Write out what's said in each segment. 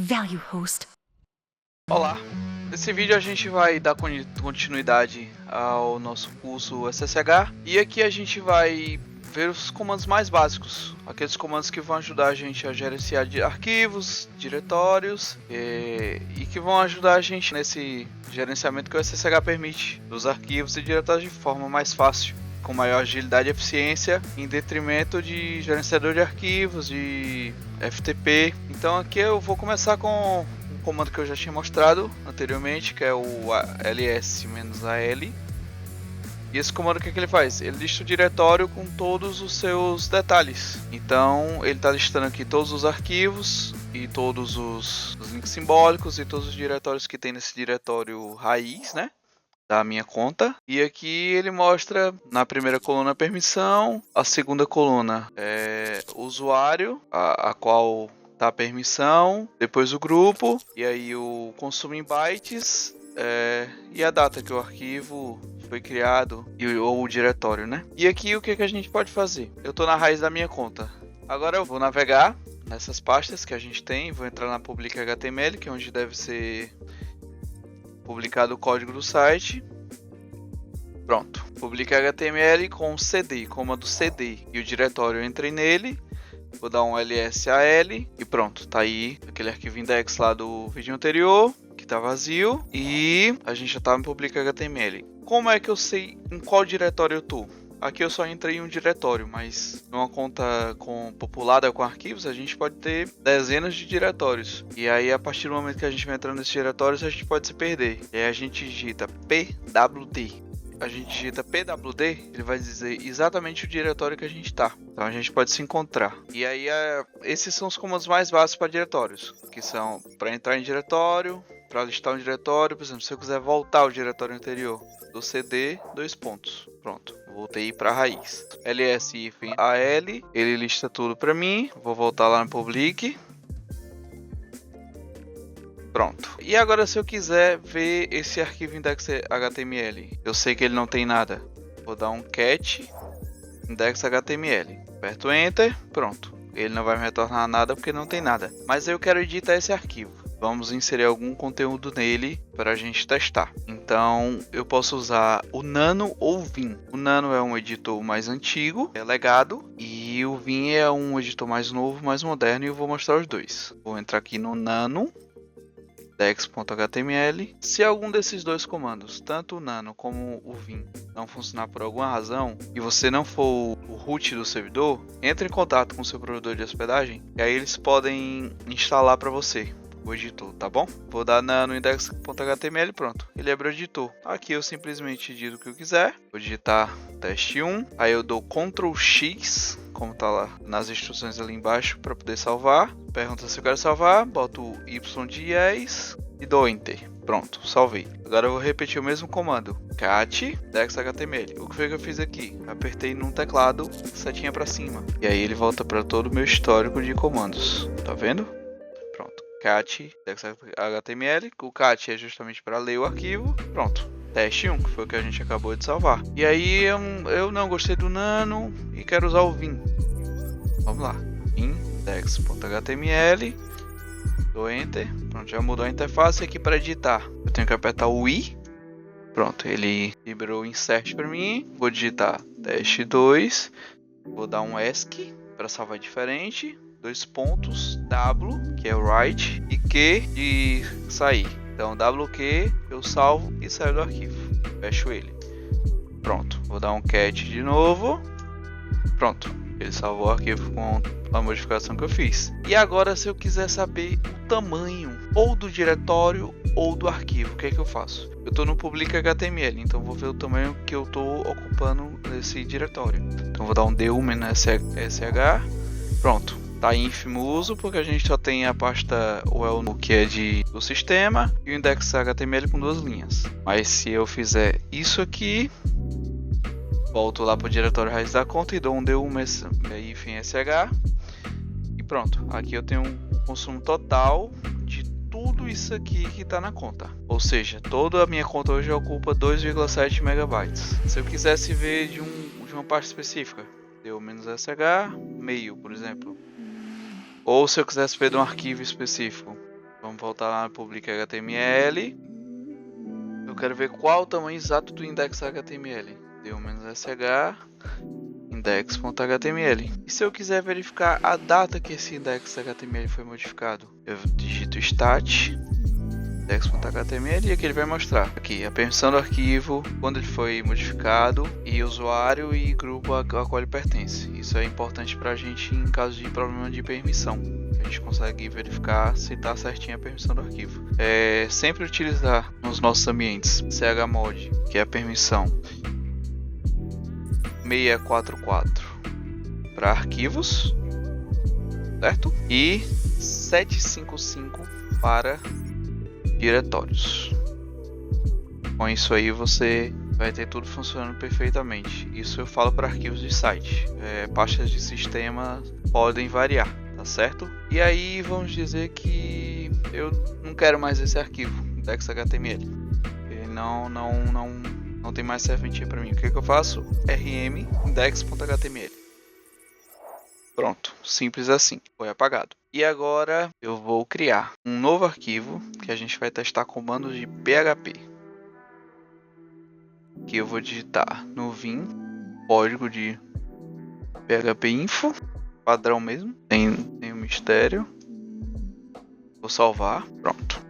value host. Olá, nesse vídeo a gente vai dar continuidade ao nosso curso SSH e aqui a gente vai ver os comandos mais básicos, aqueles comandos que vão ajudar a gente a gerenciar arquivos, diretórios e que vão ajudar a gente nesse gerenciamento que o SSH permite dos arquivos e diretórios de forma mais fácil, com maior agilidade e eficiência, em detrimento de gerenciador de arquivos, de FTP. Então aqui eu vou começar com um comando que eu já tinha mostrado anteriormente, que é o ls-al. E esse comando, o que ele faz? Ele lista o diretório com todos os seus detalhes. Então ele está listando aqui todos os arquivos e todos os links simbólicos e todos os diretórios que tem nesse diretório raiz, né, da minha conta. E aqui ele mostra na primeira coluna a permissão, a segunda coluna é o usuário, a qual tá a permissão, depois o grupo, e aí o consumo em bytes, e a data que o arquivo foi criado, ou o diretório, né? E aqui o que a gente pode fazer? Eu tô na raiz da minha conta. Agora eu vou navegar nessas pastas que a gente tem, vou entrar na public HTML, que é onde deve ser publicado o código do site. Pronto, public HTML com cd, comando cd, e o diretório eu entrei nele. Vou dar um lsal e pronto, tá aí aquele arquivo index lá do vídeo anterior, que tá vazio, e a gente já tá no public HTML. Como é que eu sei em qual diretório eu tô? Aqui eu só entrei em um diretório, mas numa conta populada com arquivos, a gente pode ter dezenas de diretórios. E aí, a partir do momento que a gente vai entrando nesses diretórios, a gente pode se perder. E aí a gente digita pwd. A gente digita pwd, ele vai dizer exatamente o diretório que a gente está. Então a gente pode se encontrar. E aí esses são os comandos mais básicos para diretórios, que são para entrar em diretório, para listar um diretório. Por exemplo, se eu quiser voltar ao diretório anterior, do cd, dois pontos. Pronto, voltei para a raiz. ls-al, ele lista tudo para mim. Vou voltar lá no public. Pronto. E agora, se eu quiser ver esse arquivo index.html, eu sei que ele não tem nada. Vou dar um cat index.html. Aperto Enter. Pronto. Ele não vai me retornar nada porque não tem nada. Mas eu quero editar esse arquivo. Vamos inserir algum conteúdo nele para a gente testar. Então eu posso usar o Nano ou o Vim. O Nano é um editor mais antigo, é legado, e o Vim é um editor mais novo, mais moderno, e eu vou mostrar os dois. Vou entrar aqui no Nano index.html. Se algum desses dois comandos, tanto o Nano como o Vim, não funcionar por alguma razão e você não for o root do servidor, entre em contato com o seu provedor de hospedagem e aí eles podem instalar para você o editor, tá bom? Vou dar nano index.html, pronto, ele abre o editor. Aqui eu simplesmente digito o que eu quiser, vou digitar teste 1, aí eu dou Ctrl X, como tá lá nas instruções ali embaixo, para poder salvar. Pergunta se eu quero salvar, boto o Y de yes e dou Enter. Pronto, salvei. Agora eu vou repetir o mesmo comando, cat index.html. O que foi que eu fiz aqui? Apertei num teclado, setinha para cima, e aí ele volta para todo o meu histórico de comandos, tá vendo? Pronto, cat index.html. O cat é justamente para ler o arquivo. Pronto, teste 1, que foi o que a gente acabou de salvar. E aí eu não gostei do Nano e quero usar o Vim. Vamos lá, index.html, dou Enter. Pronto, já mudou a interface. Aqui para editar eu tenho que apertar o I. Pronto, ele liberou o insert para mim. Vou digitar teste 2, vou dar um ESC para salvar diferente, dois pontos, W, que é o write, e Q de sair. Então WQ eu salvo e saio do arquivo, fecho ele. Pronto, vou dar um cat de novo. Pronto, ele salvou o arquivo com a modificação que eu fiz. E agora, se eu quiser saber o tamanho ou do diretório ou do arquivo, o que é que eu faço? Eu estou no public HTML, então vou ver o tamanho que eu estou ocupando nesse diretório. Então vou dar um dumen-sh. Pronto, tá ínfimo uso porque a gente só tem a pasta well que é do sistema e o index.html com duas linhas. Mas se eu fizer isso aqui, volto lá para o diretório raiz da conta e dou um dumen-sh e pronto. Aqui eu tenho um consumo total de tudo isso aqui que está na conta. Ou seja, toda a minha conta hoje ocupa 2,7 megabytes. Se eu quisesse ver de uma parte específica, deu-sh meio, por exemplo. Ou se eu quisesse ver de um arquivo específico, Vamos voltar lá no public HTML. Eu quero ver qual o tamanho exato do index HTML. Deu-sh index.html. E se eu quiser verificar a data que esse index HTML foi modificado, eu digito stat index.html e aqui ele vai mostrar aqui a permissão do arquivo, quando ele foi modificado, e usuário e grupo a qual ele pertence. Isso é importante para a gente em caso de problema de permissão. A gente consegue verificar se está certinho a permissão do arquivo. Sempre utilizar nos nossos ambientes chmod, que é a permissão 644 para arquivos, certo? E 755 para diretórios. Com isso aí você vai ter tudo funcionando perfeitamente. Isso eu falo para arquivos de site. Pastas de sistema podem variar, tá certo? E aí vamos dizer que eu não quero mais esse arquivo index.html. Ele não tem mais serventia para mim. O que eu faço? rm index.html. Pronto, simples assim, foi apagado. E agora eu vou criar um novo arquivo que a gente vai testar comandos de PHP. Que eu vou digitar no vim código de PHP info, padrão mesmo, tem um mistério. Vou salvar, pronto.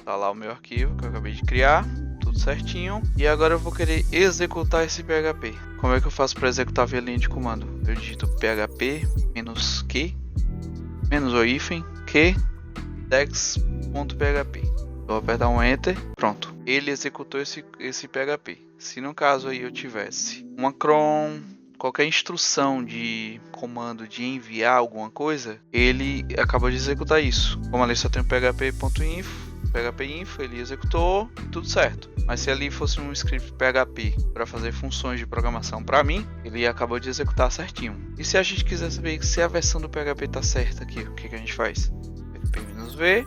Tá lá o meu arquivo que eu acabei de criar, tudo certinho. E agora eu vou querer executar esse PHP. Como é que eu faço para executar via linha de comando? Eu digito php -q o hífen q index.php. Vou apertar um enter, pronto. Ele executou esse PHP. Se no caso aí eu tivesse uma cron, qualquer instrução de comando de enviar alguma coisa, ele acabou de executar isso. Como ali só tem o php-info, ele executou, tudo certo. Mas se ali fosse um script PHP para fazer funções de programação para mim, ele acabou de executar certinho. E se a gente quiser saber se a versão do PHP está certa aqui, o que a gente faz? php-v,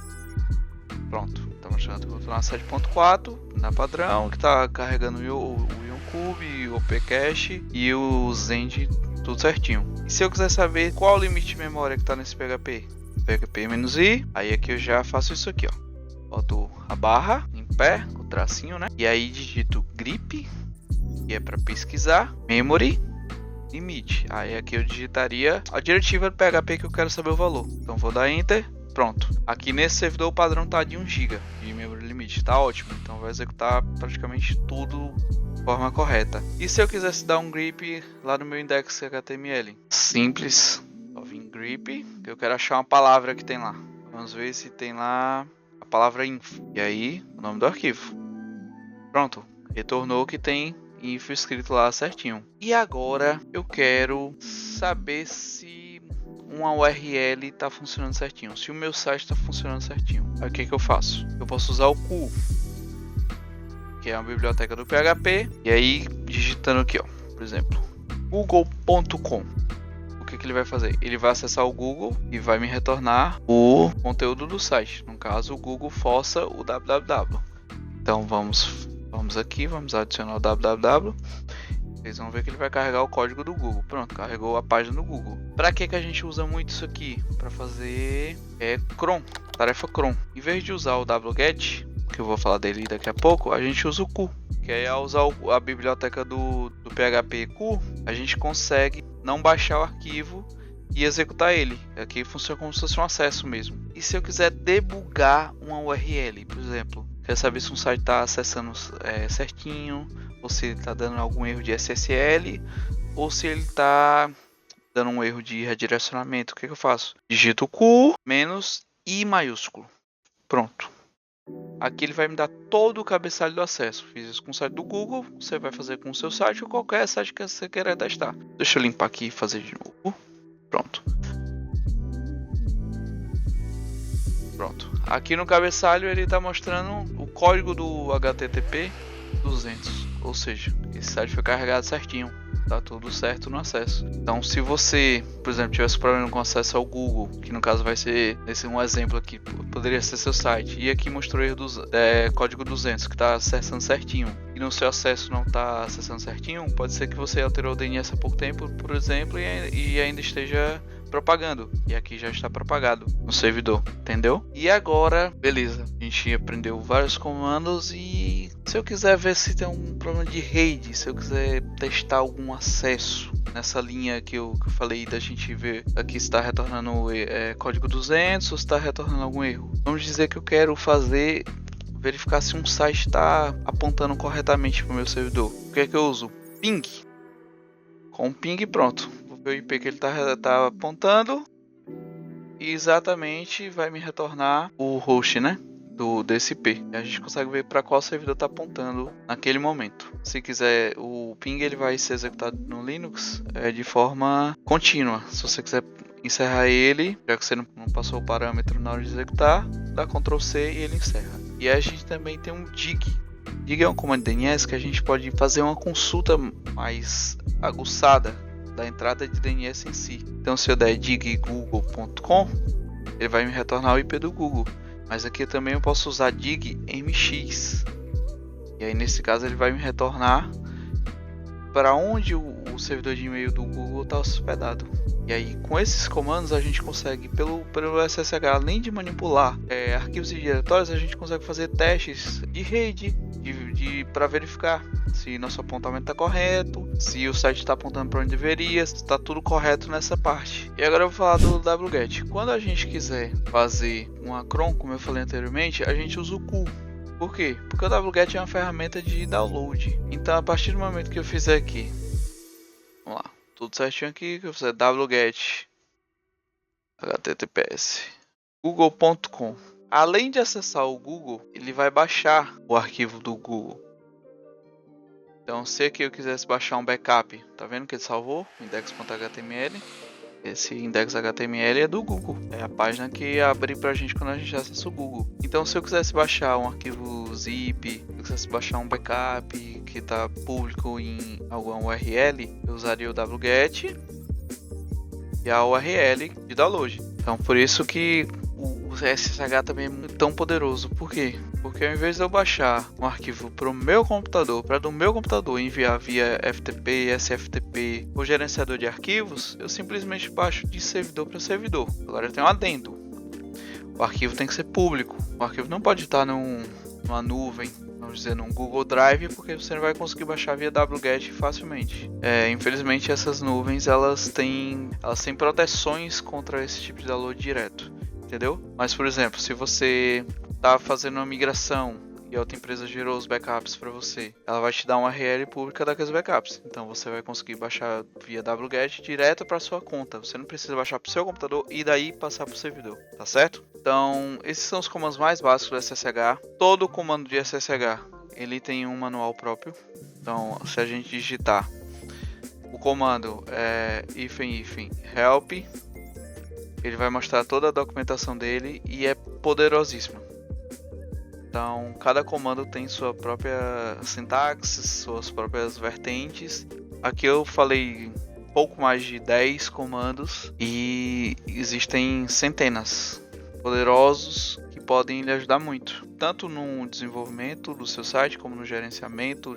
pronto. Está mostrando que eu estou na 7.4, na padrão, que está carregando o Yoncube, o OPCache e o Zend, tudo certinho. E se eu quiser saber qual o limite de memória que está nesse PHP? php-i, aí aqui eu já faço isso aqui, ó. Boto a barra em pé, o tracinho, né? E aí digito grep, que é para pesquisar, memory, limite. Aí aqui eu digitaria a diretiva do PHP que eu quero saber o valor. Então vou dar enter, pronto. Aqui nesse servidor o padrão tá de 1 GB de memory limite, tá ótimo. Então vai executar praticamente tudo de forma correta. E se eu quisesse dar um grep lá no meu index.html? Simples, só vim grep, que eu quero achar uma palavra que tem lá. Vamos ver se tem lá a palavra info. E aí, o nome do arquivo. Pronto. Retornou que tem info escrito lá certinho. E agora eu quero saber se uma URL está funcionando certinho. Se o meu site está funcionando certinho. Aí o que eu faço? Eu posso usar o Q, que é uma biblioteca do PHP. E aí, digitando aqui, ó, por exemplo, google.com. O que ele vai fazer? Ele vai acessar o Google e vai me retornar o conteúdo do site. No caso, o Google força o www. Então vamos aqui, vamos adicionar o www. Vocês vão ver que ele vai carregar o código do Google. Pronto, carregou a página do Google. Para que a gente usa muito isso aqui? Para fazer cron, tarefa cron. Em vez de usar o wget, que eu vou falar dele daqui a pouco, a gente usa o Q. Que aí ao usar a biblioteca do PHP Q, a gente consegue não baixar o arquivo e executar ele. Aqui funciona como se fosse um acesso mesmo. E se eu quiser debugar uma URL, por exemplo, quer saber se um site está acessando certinho, ou se ele está dando algum erro de SSL, ou se ele está dando um erro de redirecionamento, o que eu faço? Digito Q menos I maiúsculo. Pronto. Aqui ele vai me dar todo o cabeçalho do acesso. Fiz isso com o site do Google, você vai fazer com o seu site ou qualquer site que você queira testar. Deixa eu limpar aqui e fazer de novo. Pronto. Pronto. Aqui no cabeçalho ele está mostrando o código do HTTP 200. Ou seja, esse site foi carregado certinho. Tá tudo certo no acesso. Então, se você, por exemplo, tivesse problema com acesso ao Google, que no caso vai ser esse um exemplo aqui, poderia ser seu site, e aqui mostrou erro código 200 que está acessando certinho, e no seu acesso não está acessando certinho, pode ser que você alterou o DNS há pouco tempo, por exemplo, e ainda esteja propagando. E aqui já está propagado no servidor, entendeu? E agora, beleza, a gente aprendeu vários comandos e se eu quiser ver se tem um problema de rede, se eu quiser testar algum acesso nessa linha que eu falei da gente ver aqui se está retornando código 200 ou se está retornando algum erro. Vamos dizer que eu quero verificar se um site está apontando corretamente para o meu servidor. O que é que eu uso? Ping. Com ping, pronto. Vou ver o IP que ele tá apontando e exatamente vai me retornar o host, né? Desse IP. E a gente consegue ver para qual servidor está apontando naquele momento. Se quiser, o ping ele vai ser executado no Linux de forma contínua. Se você quiser encerrar ele, já que você não passou o parâmetro na hora de executar, dá Ctrl C e ele encerra. E a gente também tem um dig. Dig é um comando DNS que a gente pode fazer uma consulta mais aguçada da entrada de DNS em si. Então se eu der dig.google.com, ele vai me retornar o IP do Google. Mas aqui também eu posso usar dig mx. E aí nesse caso ele vai me retornar para onde o servidor de e-mail do Google está hospedado. E aí com esses comandos a gente consegue, pelo SSH, além de manipular arquivos e diretórios, a gente consegue fazer testes de rede para verificar se nosso apontamento está correto, se o site está apontando para onde deveria, se está tudo correto nessa parte. E agora eu vou falar do wget. Quando a gente quiser fazer uma cron, como eu falei anteriormente, a gente usa o cu. Por quê? Porque o wget é uma ferramenta de download. Então a partir do momento que eu fizer aqui, vamos lá, tudo certinho aqui, que eu fizer wget https google.com. Além de acessar o Google, ele vai baixar o arquivo do Google. Então, se aqui eu quisesse baixar um backup, tá vendo que ele salvou? Index.html. Esse index.html é do Google. É a página que abre pra gente quando a gente acessa o Google. Então, se eu quisesse baixar um arquivo zip, se eu quisesse baixar um backup que tá público em alguma URL, eu usaria o wget e a URL de download. Então, por isso que o SSH também é tão poderoso. Por quê? Porque ao invés de eu baixar um arquivo para o meu computador, para do meu computador enviar via FTP, SFTP ou gerenciador de arquivos, eu simplesmente baixo de servidor para servidor. Agora eu tenho um adendo. O arquivo tem que ser público. O arquivo não pode estar numa nuvem, vamos dizer, num Google Drive, porque você não vai conseguir baixar via wget facilmente. Infelizmente essas nuvens elas têm proteções contra esse tipo de download direto. Entendeu? Mas, por exemplo, se você está fazendo uma migração e a outra empresa gerou os backups para você, ela vai te dar uma URL pública daqueles backups. Então você vai conseguir baixar via wget direto para sua conta. Você não precisa baixar para o seu computador e daí passar para o servidor, tá certo? Então, esses são os comandos mais básicos do SSH. Todo comando de SSH ele tem um manual próprio. Então, se a gente digitar o comando help, ele vai mostrar toda a documentação dele e é poderosíssimo. Então, cada comando tem sua própria sintaxe, suas próprias vertentes. Aqui eu falei pouco mais de 10 comandos e existem centenas poderosos que podem lhe ajudar muito, tanto no desenvolvimento do seu site, como no gerenciamento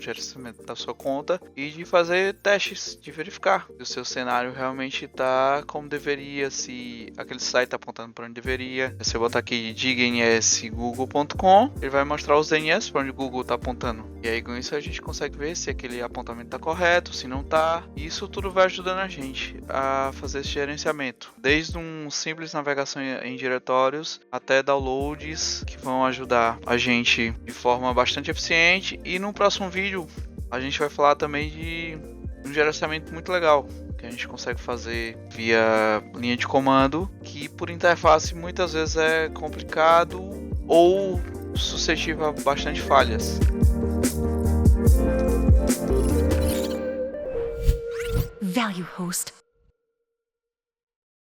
da sua conta e de fazer testes, de verificar se o seu cenário realmente está como deveria, se aquele site está apontando para onde deveria. Se eu botar aqui dig.ns.google.com, ele vai mostrar os DNS para onde o Google está apontando. E aí com isso a gente consegue ver se aquele apontamento está correto, se não está. E isso tudo vai ajudando a gente a fazer esse gerenciamento, desde um simples navegação em diretórios até downloads que vão ajudar a gente de forma bastante eficiente. E no próximo vídeo a gente vai falar também de um gerenciamento muito legal que a gente consegue fazer via linha de comando, que por interface muitas vezes é complicado ou suscetível a bastante falhas. Value Host.